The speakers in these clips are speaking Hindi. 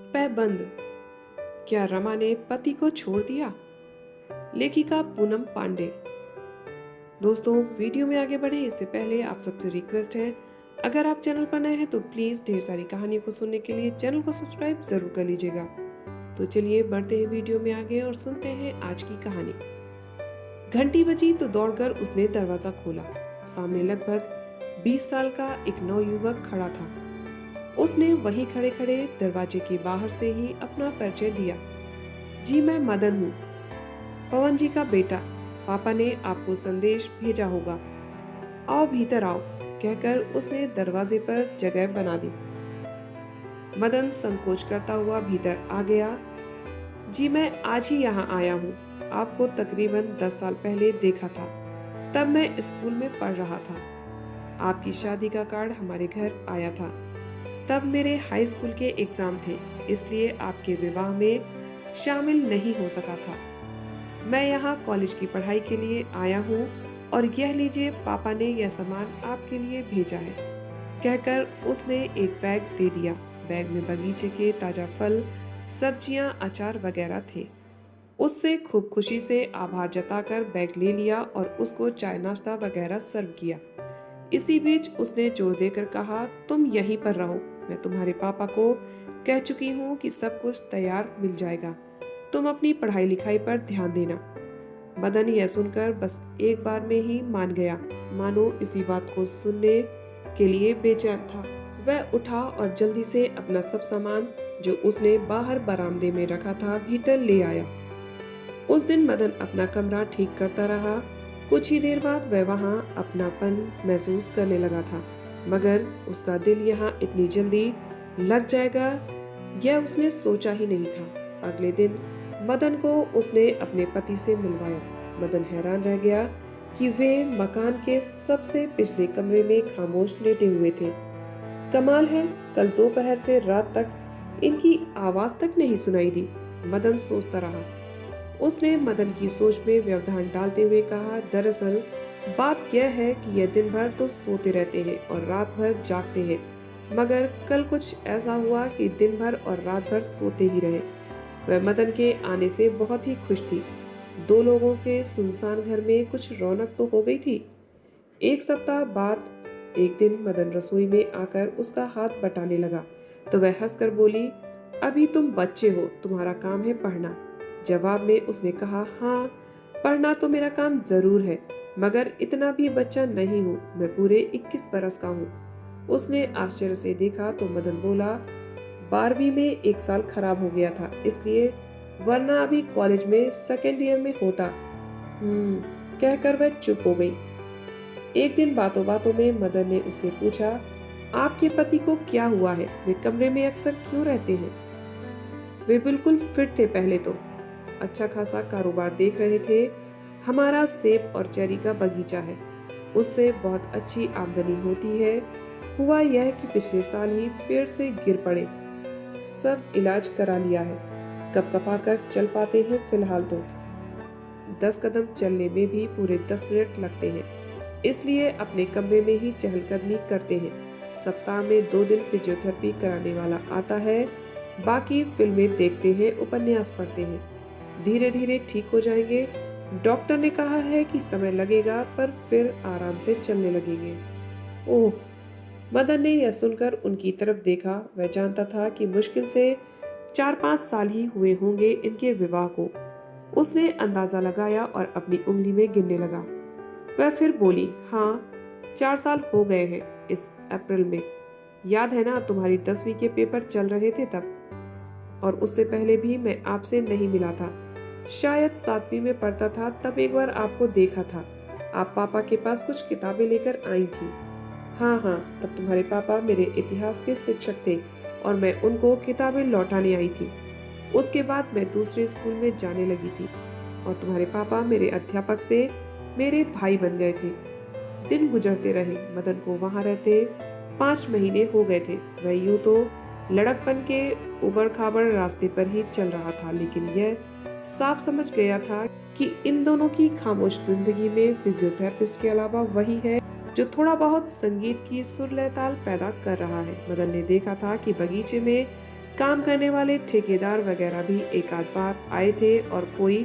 पैबंद। क्या रमा ने पति को छोड़ दिया? लेखिका पूनम पांडे। दोस्तों, वीडियो में आगे बढ़े इससे पहले आप सबसे रिक्वेस्ट है, अगर आप चैनल पर नए हैं तो प्लीज ढेर सारी कहानियों को सुनने के लिए चैनल को सब्सक्राइब जरूर कर लीजिएगा। तो चलिए बढ़ते हैं वीडियो में आगे और सुनते हैं आज की कहानी। घंटी बजी तो दौड़कर उसने दरवाजा खोला। सामने लगभग 20 साल का एक नवयुवक खड़ा था। उसने वहीं खड़े खड़े दरवाजे के बाहर से ही अपना परिचय दिया। जी, मैं मदन हूँ, पवन जी का बेटा। पापा ने आपको संदेश भेजा होगा। आओ भीतर आओ, कहकर उसने दरवाजे पर जगह बना दी। मदन संकोच करता हुआ भीतर आ गया। जी, मैं आज ही यहाँ आया हूँ। आपको तकरीबन 10 साल पहले देखा था। तब मैं स्कूल में पढ़ रहा था। आपकी शादी का कार्ड हमारे घर आया था। तब मेरे हाई स्कूल के एग्जाम थे, इसलिए आपके विवाह में शामिल नहीं हो सका था। मैं यहाँ कॉलेज की पढ़ाई के लिए आया हूँ और यह लीजिए, पापा ने यह सामान आपके लिए भेजा है, कहकर उसने एक बैग दे दिया। बैग में बगीचे के ताजा फल, सब्जियां, अचार वगैरह थे। उससे खूब खुशी से आभार जताकर बैग ले लिया और उसको चाय नाश्ता वगैरह सर्व किया। इसी बीच उसने जोर देकर कहा, तुम यहीं पर रहो, मैं तुम्हारे पापा को कह चुकी हूँ कि सब कुछ तैयार मिल जाएगा। तुम अपनी पढ़ाई लिखाई पर ध्यान देना। मदन यह सुनकर बस एक बार में ही मान गया, मानो इसी बात को सुनने के लिए बेचैन था। वह उठा और जल्दी से अपना सब सामान जो उसने बाहर बरामदे में रखा था भीतर ले आया। उस दिन मदन अपना कमरा ठीक करता रहा। कुछ ही देर बाद वह वहाँ अपनापन महसूस करने लगा था, मगर उसका दिल यहाँ इतनी जल्दी लग जाएगा यह उसने सोचा ही नहीं था। अगले दिन मदन को उसने अपने पति से मिलवाया। मदन हैरान रह गया कि वे मकान के सबसे पिछले कमरे में खामोश लेटे हुए थे। कमाल है, कल दोपहर से रात तक इनकी आवाज तक नहीं सुनाई दी, मदन सोचता रहा। उसने मदन की सोच में व्यवधान डालते हुए कहा, दरअसल बात यह है कि यह दिन भर तो सोते रहते हैं और रात भर जागते हैं, मगर कल कुछ ऐसा हुआ कि दिन भर और रात भर सोते ही रहे। वह मदन के आने से बहुत ही खुश थी। दो लोगों के सुनसान घर में कुछ रौनक तो हो गई थी। एक सप्ताह बाद एक दिन मदन रसोई में आकर उसका हाथ बटाने लगा तो वह हंसकर बोली, अभी तुम बच्चे हो, तुम्हारा काम है पढ़ना। जवाब में उसने कहा, हाँ, पढ़ना तो मेरा काम जरूर है, मगर इतना भी बच्चा नहीं हूँ, मैं पूरे 21 बरस का हूँ। उसने आश्चर्य से देखा तो मदन बोला, 12वीं में एक साल खराब हो गया था, इसलिए, वरना अभी कॉलेज में सेकेंड ईयर में होता। कहकर वह चुप हो गई। एक दिन बातों बातों में मदन ने उससे पूछा, आपके पति को क्या हुआ है? वे कमरे में अक्सर क्यों रहते हैं? वे बिल्कुल फिट थे पहले तो, अच्छा खासा कारोबार देख रहे थे। हमारा सेब और चेरी का बगीचा है, उससे बहुत अच्छी आमदनी होती है। हुआ यह कि पिछले साल ही पेड़ से गिर पड़े, सब इलाज करा लिया है, कपकपा कर चल पाते हैं फिलहाल तो। 10 कदम चलने में भी पूरे 10 मिनट लगते हैं, इसलिए अपने कमरे में ही चहलकदमी करते हैं। सप्ताह में 2 दिन फिजियोथेरेपी कराने वाला आता है, बाकी फिल्में देखते हैं, उपन्यास पढ़ते हैं। धीरे धीरे ठीक हो जाएंगे। डॉक्टर ने कहा है कि समय लगेगा, पर फिर आराम से चलने लगेंगे। ओह! मदन ने यह सुनकर उनकी तरफ देखा। वह जानता था कि मुश्किल से 4-5 साल ही हुए होंगे इनके विवाह को। उसने अंदाजा लगाया और अपनी उंगली में गिनने लगा। वह फिर बोली, हाँ, 4 साल हो गए हैं इस अप्रैल में। याद है ना, तुम्हारी 10वीं के पेपर चल रहे थे तब, और उससे पहले भी मैं आपसे नहीं मिला था। शायद 7वीं में पढ़ता था, तब एक बार आपको देखा था। आप पापा के पास कुछ किताबें लेकर आई थी। हाँ, तब तुम्हारे पापा मेरे इतिहास के शिक्षक थे और मैं उनको किताबें लौटाने आई थी। उसके बाद मैं दूसरे स्कूल में जाने लगी थी और तुम्हारे पापा मेरे अध्यापक से मेरे भाई बन गए थे। दिन गुजरते रहे। मदन को वहाँ रहते 5 महीने हो गए थे। वह यूं तो लड़कपन के उबड़ खाबड़ रास्ते पर ही चल रहा था, लेकिन यह साफ समझ गया था कि इन दोनों की खामोश जिंदगी में फिजियोथेरेपिस्ट के अलावा वही है जो थोड़ा बहुत संगीत की सुर लय ताल पैदा कर रहा है। मदन ने देखा था कि बगीचे में काम करने वाले ठेकेदार वगैरह भी एक आध बार आए थे और कोई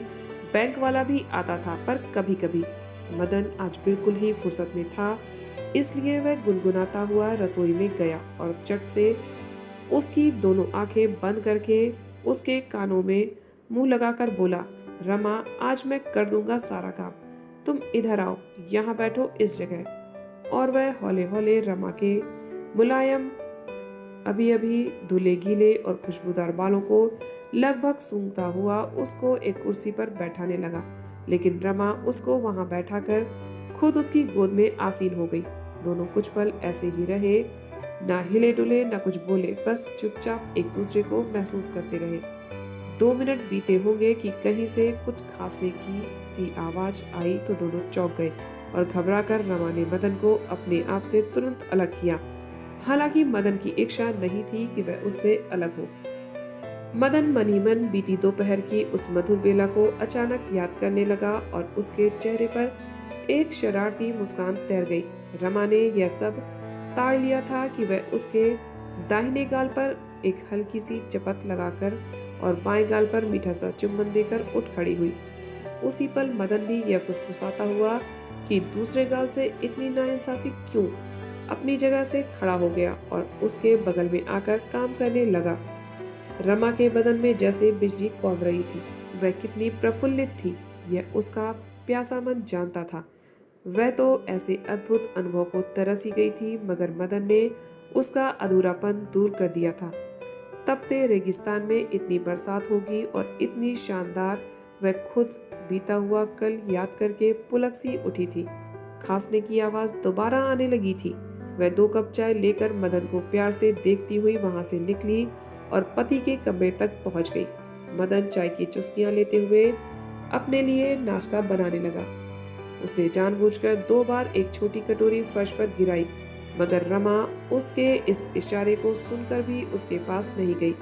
बैंक वाला भी आता था, पर कभी कभी। मदन आज बिल्कुल ही फुर्सत में था, इसलिए वह गुनगुनाता हुआ रसोई में गया और चट से उसकी दोनों आंखें बंद करके उसके कानों में मुंह लगाकर बोला, रमा, आज मैं कर दूंगा सारा काम। तुम इधर आओ, यहाँ बैठो इस जगह। और वह हौले हौले रमा के मुलायम, अभी अभी धुले गीले और खुशबूदार बालों को लगभग सूंघता हुआ उसको एक कुर्सी पर बैठाने लगा। लेकिन रमा उसको वहां बैठाकर खुद उसकी गोद में आसीन हो गई। दोनों कुछ पल ऐसे ही रहे, ना हिले डुले ना कुछ बोले, बस चुपचाप एक दूसरे को महसूस करते रहे। 2 मिनट बीते होंगे कि कहीं से कुछ खांसने की सी आवाज आई तो दोनों चौंक गए और घबराकर रमा ने मदन को अपने आप से तुरंत अलग किया। हालांकि मदन की इच्छा नहीं थी कि वह उससे अलग हो। मदन मन ही मन बीती दोपहर की उस मधुर बेला को अचानक याद करने लगा और उसके चेहरे पर एक शरारती मुस्कान तैर गई। रमा ने यह सब ताड़ लिया था कि वह उसके दाहिने गाल पर एक हल्की सी चपत लगाकर और बाएं गाल पर मीठा सा चुम्बन देकर उठ खड़ी हुई। उसी पल मदन भी यह फुसफुसाता हुआ कि दूसरे गाल से इतनी नाइंसाफी क्यों, अपनी जगह से खड़ा हो गया और उसके बगल में आकर काम करने लगा। रमा के बदन में जैसे बिजली कौंध रही थी। वह कितनी प्रफुल्लित थी, यह उसका प्यासा मन जानता था। वह तो ऐसे अद्भुत अनुभव को तरस ही गई थी, मगर मदन ने उसका अधूरापन दूर कर दिया था। तपते रेगिस्तान में इतनी बरसात होगी और इतनी शानदार, वह खुद बीता हुआ कल याद करके पुलक सी उठी थी। खांसने की आवाज दोबारा आने लगी थी। वह 2 कप चाय लेकर मदन को प्यार से देखती हुई वहां से निकली और पति के कमरे तक पहुंच गई। मदन चाय की चुस्कियां लेते हुए अपने लिए नाश्ता बनाने लगा। उसने जानबूझकर 2 बार एक छोटी कटोरी फर्श पर गिराई, मगर रमा उसके इस इशारे को सुनकर भी उसके पास नहीं गई।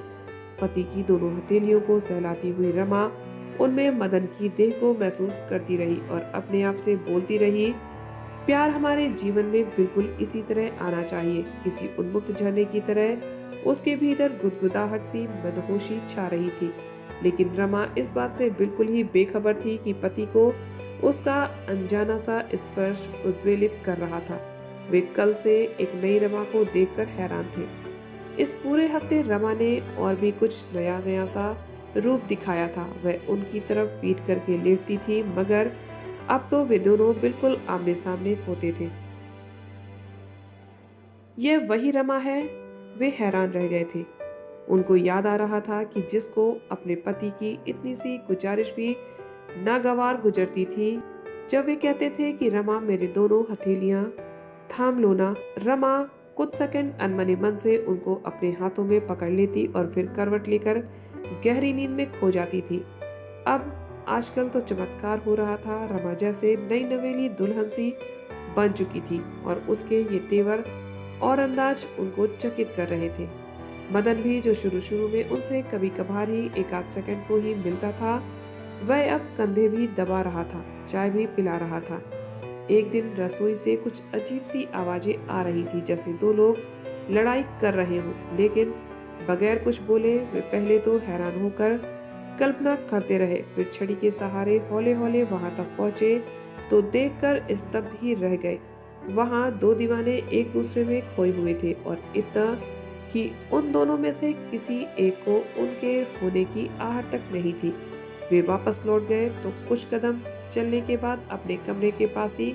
पति की दोनों हथेलियों को सहलाती हुई रमा उनमें मदन की देह को महसूस करती रही और अपने आप से बोलती रही, प्यार हमारे जीवन में बिल्कुल इसी तरह आना चाहिए। किसी उन्मुक्त झरने की तरह उसके भीतर गुदगुदाहट सी मदहोशी छा रही थी। लेकिन रमा इस बात से बिल्कुल ही बेखबर थी कि पति को उसका अनजाना सा स्पर्श उद्वेलित कर रहा था। वे कल से एक नई रमा को देखकर हैरान थे। इस पूरे हफ्ते रमा ने और भी कुछ नया नया सा रूप दिखाया था। वह उनकी तरफ पीट करके लेटती थी, मगर अब तो वे दोनों बिल्कुल आमने सामने होते थे। यह वही रमा है, वे हैरान रह गए थे। उनको याद आ रहा था कि जिसको अपने पति की इतनी सी गुजारिश भी नागवार गुजरती थी, जब वे कहते थे कि रमा मेरे दोनों हथेलियां थाम लो ना। रमा कुछ सेकंड अनमने मन से उनको अपने हाथों में पकड़ लेती और फिर करवट लेकर गहरी नींद में खो जाती थी। अब आजकल तो चमत्कार हो रहा था। रमा जैसे नई नवेली दुल्हन सी बन चुकी थी और उसके ये तेवर और अंदाज उनको चकित कर रहे थे। मदन भी, जो शुरू शुरू में उनसे कभी कभार ही एक आध सेकंड को ही मिलता था, वह अब कंधे भी दबा रहा था, चाय भी पिला रहा था। एक दिन रसोई से कुछ अजीब सी आवाजें आ रही थी, जैसे 2 लोग लड़ाई कर रहे हों। लेकिन बगैर कुछ बोले वे पहले तो हैरान होकर कल्पना करते रहे, फिर छड़ी के सहारे हौले हौले वहां तक पहुंचे तो देखकर स्तब्ध ही रह गए। वहां 2 दीवाने एक दूसरे में खोए हुए थे और इतना कि उन दोनों में से किसी एक को उनके होने की आहट तक नहीं थी। वे वापस लौट गए तो कुछ कदम चलने के बाद अपने कमरे के पास ही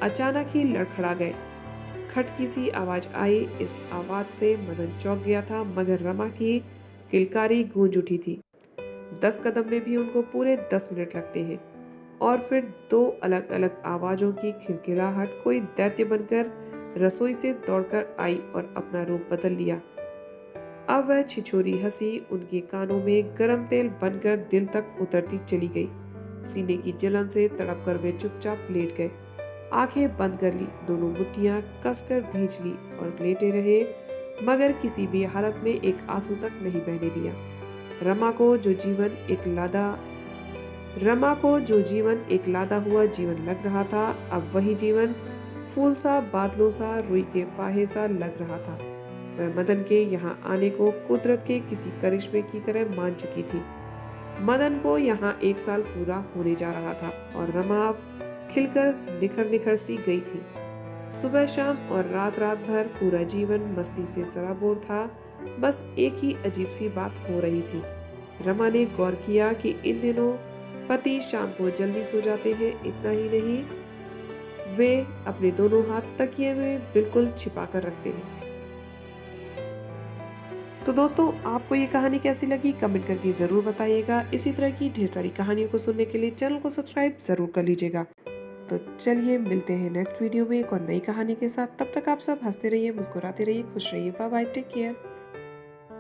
अचानक ही लड़खड़ा गए। खटकी सी आवाज आई। इस आवाज से मदन चौंक गया था, मगर रमा की किलकारी गूंज उठी थी। 10 कदम में भी उनको पूरे 10 मिनट लगते हैं और फिर 2 अलग अलग आवाजों की खिलखिलाहट कोई दैत्य बनकर रसोई से दौड़कर आई और अपना रूप बदल लिया। अब वह छिछोरी हंसी उनके कानों में गर्म तेल बनकर दिल तक उतरती चली गई। सीने की जलन से तड़पकर वे चुपचाप लेट गए, आंखें बंद कर ली, दोनों मुट्ठियां कसकर भींच ली और लेटे रहे, मगर किसी भी हालत में एक आंसू तक नहीं बहने दिया। रमा को जो जीवन एक लादा हुआ जीवन लग रहा था, अब वही जीवन फूल सा, बादलों सा, रुई के फाहे सा लग रहा था। वह मदन के यहाँ आने को कुदरत के किसी करिश्मे की तरह मान चुकी थी। मदन को यहाँ 1 साल पूरा होने जा रहा था और रमा अब खिलकर निखर निखर सी गई थी। सुबह शाम और रात रात भर पूरा जीवन मस्ती से सराबोर था। बस एक ही अजीब सी बात हो रही थी। रमा ने गौर किया कि इन दिनों पति शाम को जल्दी सो जाते हैं। इतना ही नहीं, वे अपने दोनों हाथ तकिए में बिल्कुल छिपा कर रखते हैं। तो दोस्तों, आपको ये कहानी कैसी लगी कमेंट करके जरूर बताइएगा। इसी तरह की ढेर सारी कहानियों को सुनने के लिए चैनल को सब्सक्राइब जरूर कर लीजिएगा। तो चलिए मिलते हैं नेक्स्ट वीडियो में एक और नई कहानी के साथ। तब तक आप सब हंसते रहिए, मुस्कुराते रहिए, खुश रहिए। Bye bye, take care.